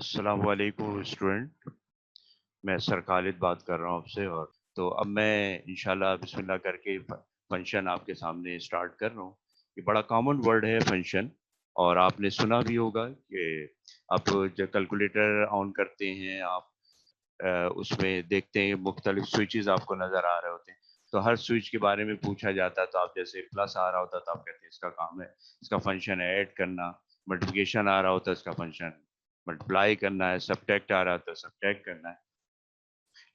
अस्सलाम वालेकुम स्टूडेंट। मैं सर खालिद बात कर रहा हूँ आपसे। और तो अब मैं इंशाल्लाह बिस्मिल्लाह करके फंक्शन आपके सामने स्टार्ट कर रहा हूँ। ये बड़ा कॉमन वर्ड है फंक्शन, और आपने सुना भी होगा कि आप जब कैलकुलेटर ऑन करते हैं आप उसमें देखते हैं मुख्तलिफ स्विचेस आपको नज़र आ रहे होते हैं। तो हर स्विच के बारे में पूछा जाता है, तो आप जैसे प्लस आ रहा होता तो आप कहते हैं इसका काम है, इसका फंक्शन है ऐड करना। मल्टीप्लिकेशन आ रहा होता है, इसका फंक्शन मल्टीप्लाई करना है। सब्ट्रैक्ट आ रहा होता है, सब्ट्रैक्ट करना है।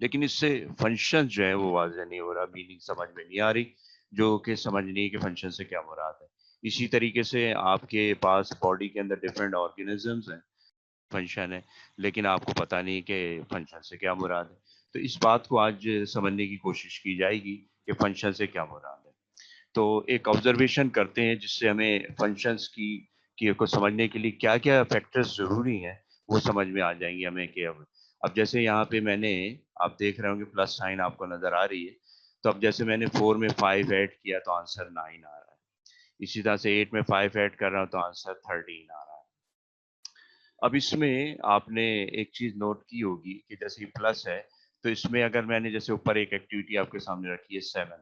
लेकिन इससे फंक्शन जो है वो वाज़ेह नहीं हो रहा, मीनिंग समझ में नहीं आ रही, जो कि समझ नहीं कि फंक्शन से क्या मुराद है। इसी तरीके से आपके पास बॉडी के अंदर डिफरेंट ऑर्गेनिजम्स हैं, फंक्शन है, लेकिन आपको पता नहीं कि फंक्शन से क्या मुराद है। तो इस बात को आज समझने की कोशिश की जाएगी कि फंक्शन से क्या मुराद है। तो एक ऑब्जर्वेशन करते हैं जिससे हमें फंक्शंस की को समझने के लिए क्या-क्या फैक्टर्स ज़रूरी हैं, वो समझ में आ जाएँगे हमें कि अब जैसे यहाँ पे मैंने, आप देख रहे होंगे प्लस साइन आपको नज़र आ रही है। तो अब जैसे मैंने 4 में 5 ऐड किया तो आंसर 9 आ रहा है। इसी तरह से 8 में 5 ऐड कर रहा हूँ तो आंसर 13 आ रहा है। अब इसमें आपने एक चीज़ नोट की होगी कि जैसे ये प्लस है, तो इसमें अगर मैंने जैसे ऊपर एक एक्टिविटी आपके सामने रखी है 7,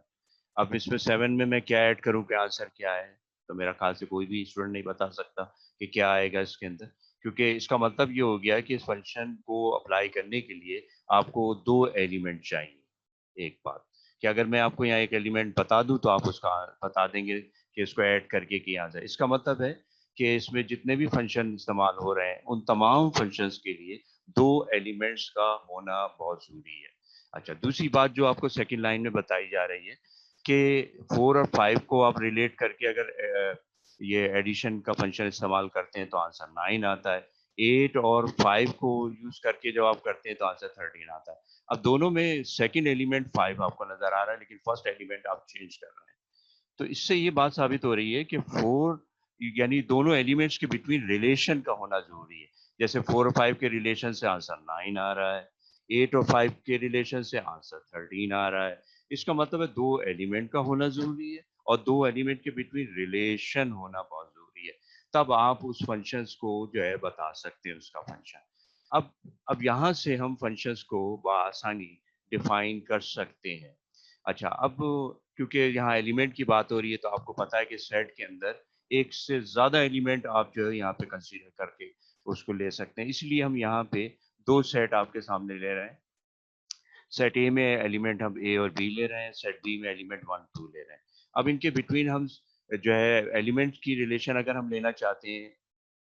अब इसमें 7 में मैं क्या ऐड करूँ कि आंसर क्या है? तो मेरा ख़्याल से कोई भी स्टूडेंट नहीं बता सकता कि क्या आएगा इसके अंदर, क्योंकि इसका मतलब ये हो गया कि इस फंक्शन को अप्लाई करने के लिए आपको 2 एलिमेंट चाहिए। एक बात कि अगर मैं आपको यहाँ एक एलिमेंट बता दूँ तो आप उसका बता देंगे कि इसको ऐड करके किया जाए। इसका मतलब है कि इसमें जितने भी फंक्शन इस्तेमाल हो रहे हैं, उन तमाम फंक्शंस के लिए 2 एलिमेंट्स का होना बहुत ज़रूरी है। अच्छा, दूसरी बात जो आपको सेकंड लाइन में बताई जा रही है कि 4 और 5 को आप रिलेट करके अगर ये एडिशन का फंक्शन इस्तेमाल करते हैं तो आंसर 9 आता है। 8 और 5 को यूज़ करके जब आप करते हैं तो आंसर 13 आता है। अब दोनों में सेकंड एलिमेंट 5 आपको नज़र आ रहा है, लेकिन फर्स्ट एलिमेंट आप चेंज कर रहे हैं। तो इससे ये बात साबित हो रही है कि 4 यानी दोनों एलिमेंट्स के बिटवीन रिलेशन का होना ज़रूरी है। जैसे 4 और 5 के रिलेशन से आंसर 9 आ रहा है, 8 और 5 के रिलेशन से आंसर 13 आ रहा है। इसका मतलब है 2 एलिमेंट का होना ज़रूरी है और 2 एलिमेंट के बिटवीन रिलेशन होना बहुत ज़रूरी है। तब आप उस फंक्शंस को जो है बता सकते हैं उसका फंक्शन। अब यहाँ से हम फंक्शंस को बआसानी डिफाइन कर सकते हैं। अच्छा, अब क्योंकि यहाँ एलिमेंट की बात हो रही है तो आपको पता है कि सेट के अंदर एक से ज़्यादा एलिमेंट आप जो है यहाँ पे कंसीडर करके उसको ले सकते हैं। इसलिए हम यहाँ पे 2 सेट आपके सामने ले रहे हैं। सेट ए में एलिमेंट हम ए और बी ले रहे हैं, सेट बी में एलिमेंट 1, 2 ले रहे हैं। अब इनके बिटवीन हम जो है एलिमेंट की रिलेशन अगर हम लेना चाहते हैं,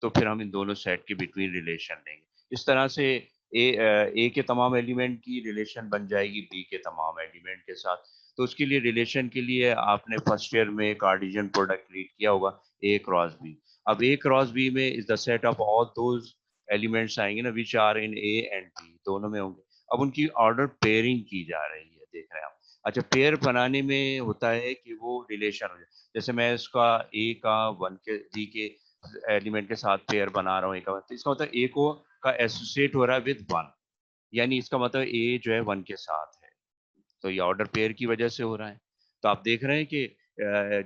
तो फिर हम इन दोनों सेट के बिटवीन रिलेशन लेंगे। इस तरह से ए के तमाम एलिमेंट की रिलेशन बन जाएगी बी के तमाम एलिमेंट के साथ। तो उसके लिए रिलेशन के लिए आपने फर्स्ट ईयर में कार्टेशियन प्रोडक्ट रीड किया होगा, ए क्रॉस बी। अब ए क्रॉस बी में is the set of all those elements आएँगे ना which are in A and B, दोनों में होंगे। अब उनकी ऑर्डर पेयरिंग की जा रही है, देख रहे हैं आप। अच्छा, पेयर बनाने में होता है कि वो रिलेशन हो जाए। जैसे मैं इसका ए का 1 के बी के एलिमेंट के साथ पेयर बना रहा हूँ ए का, तो इसका मतलब ए को का एसोसिएट हो रहा है विद 1, यानी इसका मतलब ए जो है 1 के साथ है। तो ये ऑर्डर पेयर की वजह से हो रहा है। तो आप देख रहे हैं कि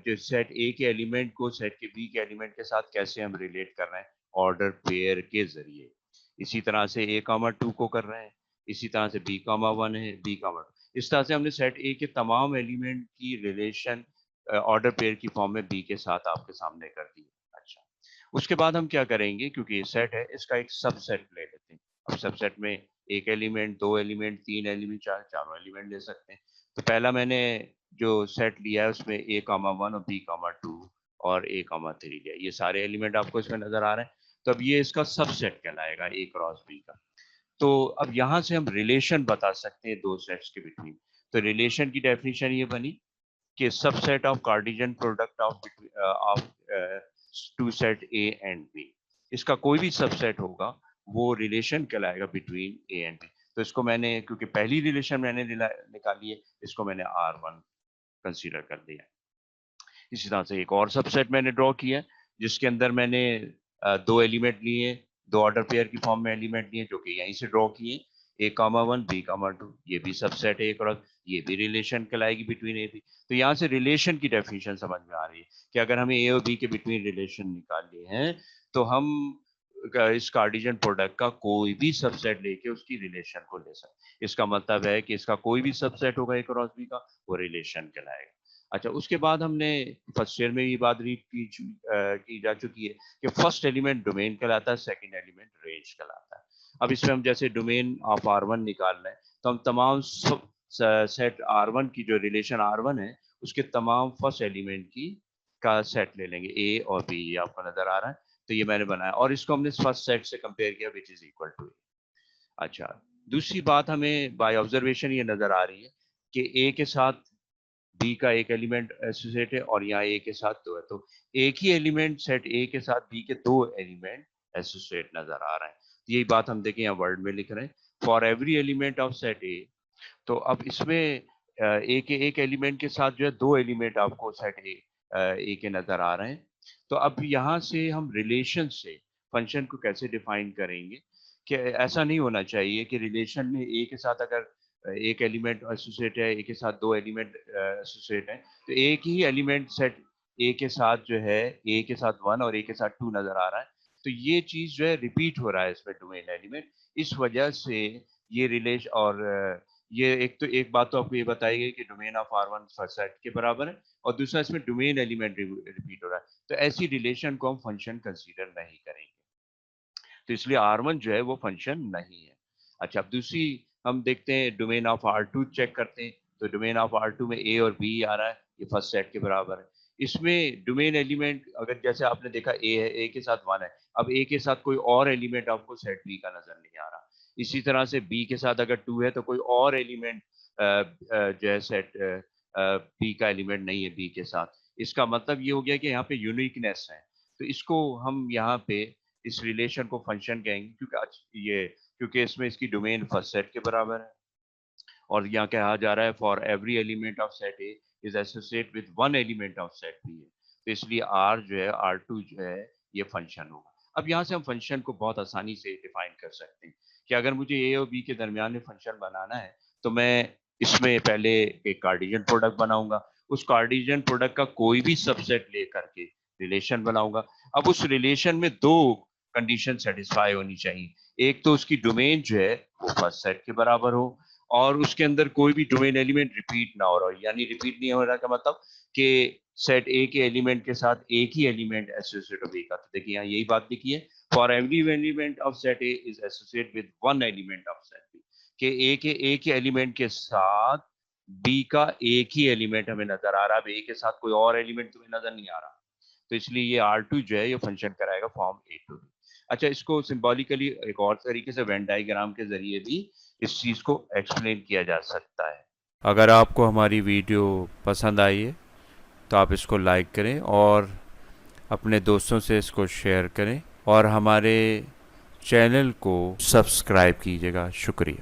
जो सेट ए के एलिमेंट को सेट के बी के एलिमेंट के साथ कैसे हम रिलेट कर रहे हैं, ऑर्डर पेयर के ज़रिए। इसी तरह से ए कॉमा 2 को कर रहे हैं, इसी तरह से बी कॉमा 1 है, बी कॉमा 2। इस तरह से हमने सेट ए के तमाम एलिमेंट की रिलेशन ऑर्डर पेयर की फॉर्म में बी के साथ आपके सामने कर दी है। अच्छा, उसके बाद हम क्या करेंगे, क्योंकि ये सेट है, इसका एक सबसेट ले लेते हैं। अब सबसेट में 1 एलिमेंट, 2 एलिमेंट, 3 एलिमेंट, चारों एलिमेंट ले सकते हैं। तो पहला मैंने जो सेट लिया है उसमें a, 1 और b, 2 और a, 3 लिया। ये सारे एलिमेंट आपको इसमें नज़र आ रहे हैं। तो अब ये इसका सबसेट कहलाएगा a क्रॉस b का। तो अब यहाँ से हम रिलेशन बता सकते हैं 2 सेट्स के बिटवीन। तो रिलेशन की डेफिनिशन ये बनी कि subset of cartesian product of two set A and B. इसका कोई भी सबसेट होगा वो रिलेशन कहलाएगा बिटवीन ए एंड बी। तो इसको मैंने, क्योंकि पहली रिलेशन मैंने निकाली है, इसको मैंने R1 कंसीडर कर लिया। इसी तरह से एक और सबसेट मैंने ड्रॉ किया जिसके अंदर मैंने 2 एलिमेंट लिए, 2 ऑर्डर पेयर की फॉर्म में एलिमेंट लिए जो कि यहीं से ड्रॉ किए, a, 1, b, 2। ये भी सबसेट है एक, और ये भी रिलेशन कहलाएगी बिटवीन ए बी। तो यहाँ से रिलेशन की डेफिनेशन समझ में आ रही है कि अगर हमें ए और बी के बिटवीन रिलेशन निकालनी है तो हम इस कार्टेशियन प्रोडक्ट का कोई भी सबसेट लेके उसकी रिलेशन को ले सकते। इसका मतलब है कि इसका कोई भी सबसेट होगा ए क्रॉस बी का, वो रिलेशन कहलाएगा। अच्छा, उसके बाद हमने फर्स्ट ईयर में ये बात रीड की जा चुकी है कि फर्स्ट एलिमेंट डोमेन कहलाता है, सेकंड एलिमेंट रेंज कहलाता है। अब इसमें हम जैसे डोमेन ऑफ R1 निकाल रहे हैं, तो हम तमाम सेट R1 की जो रिलेशन R1 है उसके तमाम फर्स्ट एलिमेंट की का सेट ले लेंगे, ए और बी, ये आपको नजर आ रहा है। तो ये मैंने बनाया और इसको हमने फर्स्ट सेट से कंपेयर किया, विच इज इक्वल टू ए। अच्छा, दूसरी बात हमें बाय ऑब्जर्वेशन ये नजर आ रही है कि ए के साथ बी का एक एलिमेंट एसोसिएट है और यहाँ ए के साथ दो है, तो एक ही एलिमेंट सेट ए के साथ बी के दो एलिमेंट एसोसिएट नजर आ रहे हैं। यही बात हम देखें यहाँ वर्ड में लिख रहे हैं, for every element of set ए। तो अब इसमें ए के एक एलिमेंट के साथ जो है दो एलिमेंट आपको सेट ए के नजर आ रहे हैं। तो अब यहाँ से हम रिलेशन से फंक्शन को कैसे डिफाइन करेंगे कि ऐसा नहीं होना चाहिए कि रिलेशन में ए के साथ अगर एक एलिमेंट एसोसिएट है, ए के साथ दो एलिमेंट एसोसिएट है, तो एक ही एलिमेंट सेट ए के साथ जो है ए के साथ 1 और ए के साथ 2 नजर आ रहा है। तो ये चीज जो है रिपीट हो रहा है इसमें डोमेन एलिमेंट, इस वजह से ये रिलेशन और ये एक बात तो आपको ये बताई गई कि domain of R1 first set के बराबर है और दूसरा इसमें डोमेन एलिमेंट रिपीट हो रहा है, तो ऐसी रिलेशन को हम फंक्शन कंसीडर नहीं करेंगे। तो इसलिए R1 जो है वो फंक्शन नहीं है। अच्छा, अब दूसरी हम देखते हैं डोमेन ऑफ R2 चेक करते हैं, तो डोमेन ऑफ R2 में ए और बी आ रहा है, ये फर्स्ट सेट के बराबर है। इसमें डोमेन एलिमेंट अगर जैसे आपने देखा ए है, ए के साथ 1 है, अब ए के साथ कोई और एलिमेंट आपको सेट बी का नजर नहीं आ रहा। इसी तरह से बी के साथ अगर 2 है तो कोई और एलिमेंट जो है सेट बी का एलिमेंट नहीं है बी के साथ। इसका मतलब ये हो गया कि यहाँ पे यूनिकनेस है, तो इसको हम यहाँ पे इस रिलेशन को फंक्शन कहेंगे क्योंकि इसमें इसकी डोमेन फर्स्ट सेट के बराबर है और यहाँ कहा जा रहा है for every element of set A is associate with one element of set B है, तो इसलिए आर जो है R2 जो है ये फंक्शन होगा। अब यहाँ से हम फंक्शन को बहुत आसानी से डिफाइन कर सकते हैं कि अगर मुझे ए और बी के दरमियान में फंक्शन बनाना है तो मैं इसमें पहले एक कार्टेशियन प्रोडक्ट बनाऊंगा, उस कार्टेशियन प्रोडक्ट का कोई भी सबसेट लेकर के रिलेशन बनाऊंगा। अब उस रिलेशन में दो कंडीशन सेटिस्फाई होनी चाहिए, एक तो उसकी डोमेन जो है वो फर्स्ट सेट के बराबर हो और उसके अंदर कोई भी डोमेन एलिमेंट रिपीट ना हो रहा हो, यानी रिपीट नहीं हो रहा का मतलब कि सेट ए के एलिमेंट के साथ एक ही एलिमेंट एसोसिएट हो बी का। तो देखिए यहाँ यही बात लिखी है, for every element of set A is associate with one element of set B, कि ए के एलिमेंट के साथ बी का एक ही एलिमेंट हमें नजर आ रहा है, ए के साथ कोई और एलिमेंट तुम्हें नजर नहीं आ रहा, तो इसलिए ये R2 जो है ये फंक्शन कराएगा फॉर्म ए टू बी। अच्छा, इसको सिंबॉलिकली एक और तरीके से वेन डायग्राम के जरिए भी इस चीज को एक्सप्लेन किया जा सकता है। अगर आपको हमारी वीडियो पसंद आई है तो आप इसको लाइक करें और अपने दोस्तों से इसको शेयर करें और हमारे चैनल को सब्सक्राइब कीजिएगा। शुक्रिया।